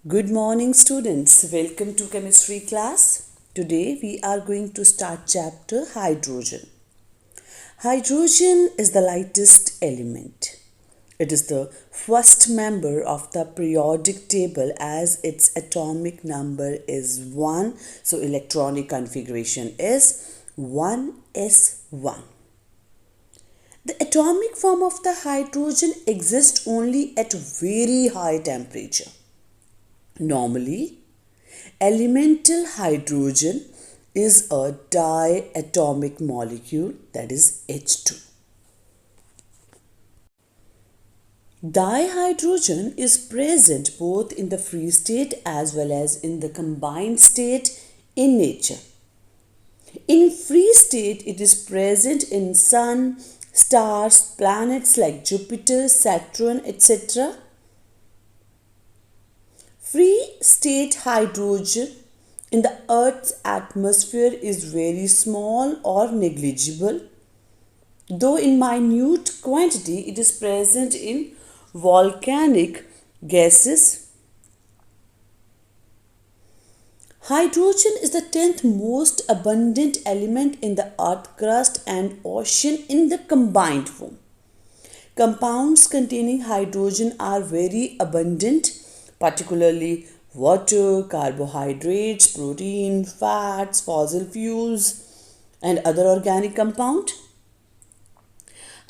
Good morning, students. Welcome to chemistry class. Today we are going to start chapter hydrogen. Hydrogen is the lightest element. It is the first member of the periodic table as its atomic number is 1. So electronic configuration is 1s1. The atomic form of the hydrogen exists only at very high temperature. Normally, elemental hydrogen is a diatomic molecule, that is H2. Dihydrogen is present both in the free state as well as in the combined state in nature. In free state, it is present in sun, stars, planets like Jupiter, Saturn, etc. Free state hydrogen in the Earth's atmosphere is very small or negligible, though in minute quantity it is present in volcanic gases. Hydrogen is the 10th most abundant element in the earth crust and ocean in the combined form. Compounds containing hydrogen are very abundant, particularly water, carbohydrates, protein, fats, fossil fuels, and other organic compound.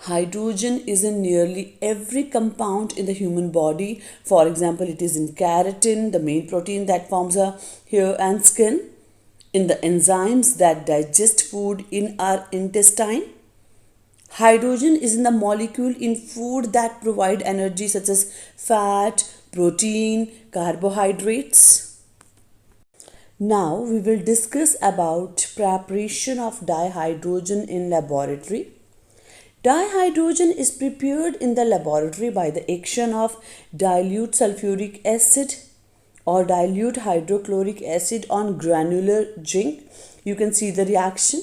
Hydrogen is in nearly every compound in the human body. For example, it is in keratin, the main protein that forms our hair and skin, in the enzymes that digest food in our intestine. Hydrogen is in the molecule in food that provide energy such as fat, protein, carbohydrates. Now we will discuss about preparation of dihydrogen in laboratory. Dihydrogen is prepared in the laboratory by the action of dilute sulfuric acid or dilute hydrochloric acid on granular zinc. You can see the reaction.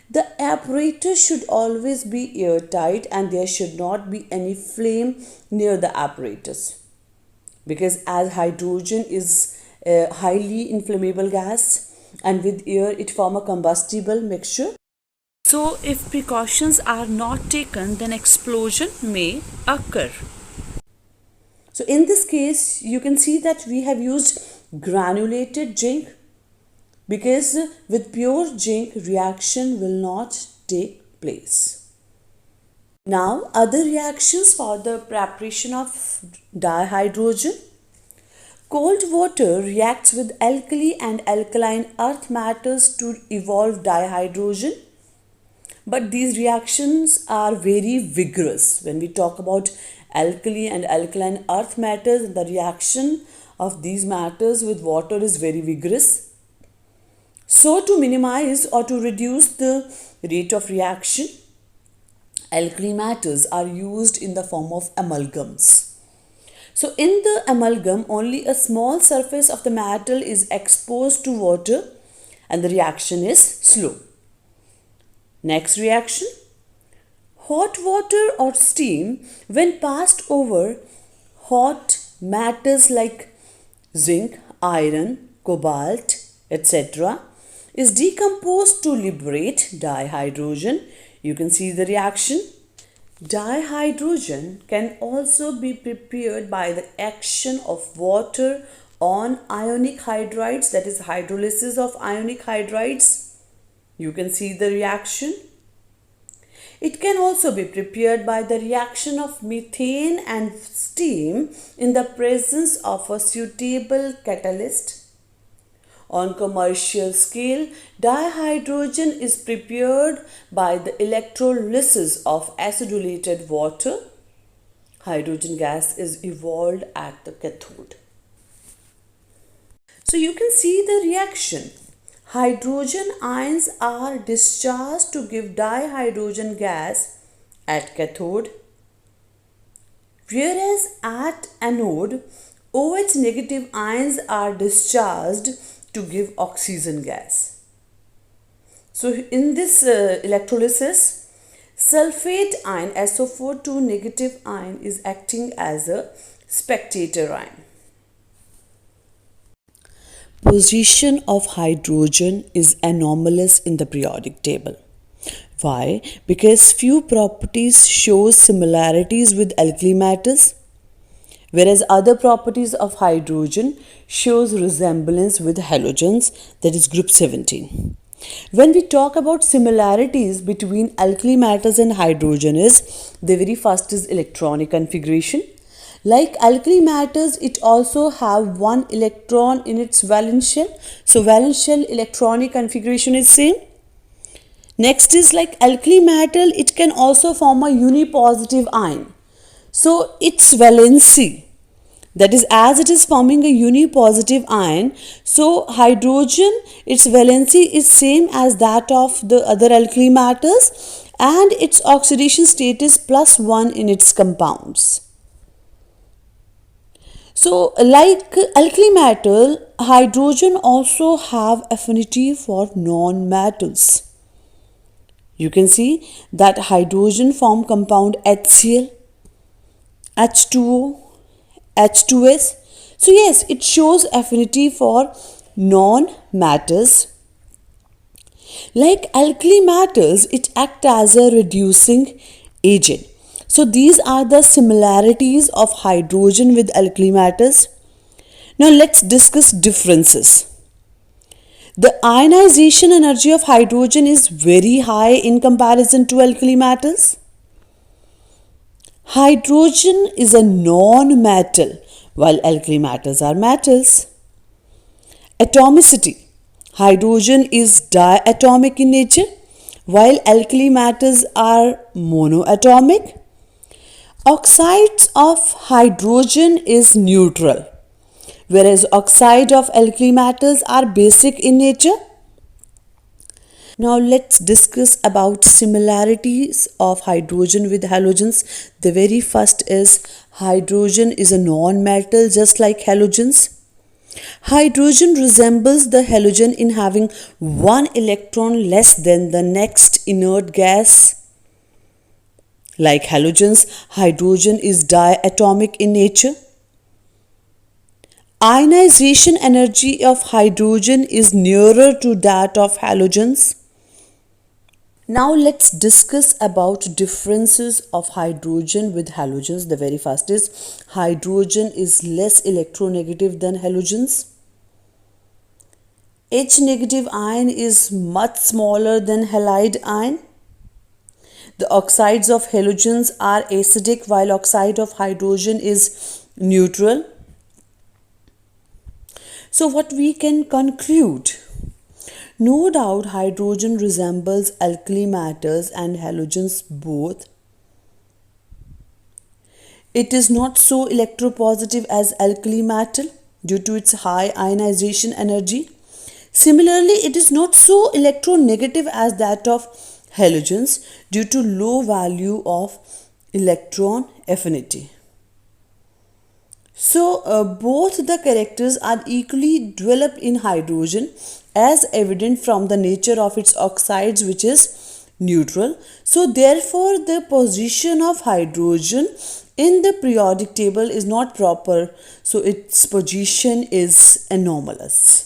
The apparatus should always be airtight and there should not be any flame near the apparatus, because as hydrogen is a highly inflammable gas and with air it forms a combustible mixture. So if precautions are not taken, then explosion may occur. So in this case you can see that we have used granulated zinc, because with pure zinc reaction will not take place. Now other reactions for the preparation of dihydrogen. Cold water reacts with alkali and alkaline earth matters to evolve dihydrogen, but these reactions are very vigorous. When we talk about alkali and alkaline earth matters, the reaction of these matters with water is very vigorous. So to minimize or to reduce the rate of reaction, alkali matters are used in the form of amalgams. So in the amalgam, only a small surface of the metal is exposed to water and the reaction is slow. Next reaction, hot water or steam when passed over hot matters like zinc, iron, cobalt, etc. is decomposed to liberate dihydrogen. You can see the reaction. Dihydrogen can also be prepared by the action of water on ionic hydrides, that is hydrolysis of ionic hydrides. You can see the reaction. It can also be prepared by the reaction of methane and steam in the presence of a suitable catalyst. On commercial scale, dihydrogen is prepared by the electrolysis of acidulated water. Hydrogen gas is evolved at the cathode. So you can see the reaction. Hydrogen ions are discharged to give dihydrogen gas at cathode, whereas at anode, OH negative ions are discharged to give oxygen gas. So in this electrolysis, sulfate ion SO4 2 negative ion is acting as a spectator ion. Position of hydrogen is anomalous in the periodic table. Why? Because few properties show similarities with alkali matters, whereas other properties of hydrogen shows resemblance with halogens, that is group 17. When we talk about similarities between alkali matters and hydrogen, is the very first is electronic configuration. Like alkali matters, it also have one electron in its valence shell. So valence shell electronic configuration is same. Next is like alkali metal, it can also form a unipositive ion. So its valency, that is, as it is forming a unipositive ion, so hydrogen, its valency is same as that of the other alkali matters, and its oxidation state is +1 in its compounds. So like alkali metal, hydrogen also have affinity for non-metals. You can see that hydrogen form compound HCl, H2O, H2S. So yes, it shows affinity for non-matters. Like alkali metals, it acts as a reducing agent. So these are the similarities of hydrogen with alkali matters. Now let's discuss differences. The ionization energy of hydrogen is very high in comparison to alkali matters. Hydrogen is a non-metal while alkali matters are metals. Atomicity. Hydrogen is diatomic in nature while alkali matters are monoatomic. Oxides of hydrogen is neutral, whereas oxide of alkali matters are basic in nature. Now let's discuss about similarities of hydrogen with halogens. The very first is hydrogen is a non-metal just like halogens. Hydrogen resembles the halogen in having one electron less than the next inert gas. Like halogens, hydrogen is diatomic in nature. Ionization energy of hydrogen is nearer to that of halogens. Now let's discuss about differences of hydrogen with halogens. The very first is hydrogen is less electronegative than halogens. H negative ion is much smaller than halide ion. The oxides of halogens are acidic while oxide of hydrogen is neutral. So what we can conclude? No doubt hydrogen resembles alkali matters and halogens both. It is not so electropositive as alkali metal due to its high ionization energy. Similarly, it is not so electronegative as that of halogens due to low value of electron affinity. So both the characters are equally developed in hydrogen as evident from the nature of its oxides, which is neutral. So therefore the position of hydrogen in the periodic table is not proper, so its position is anomalous.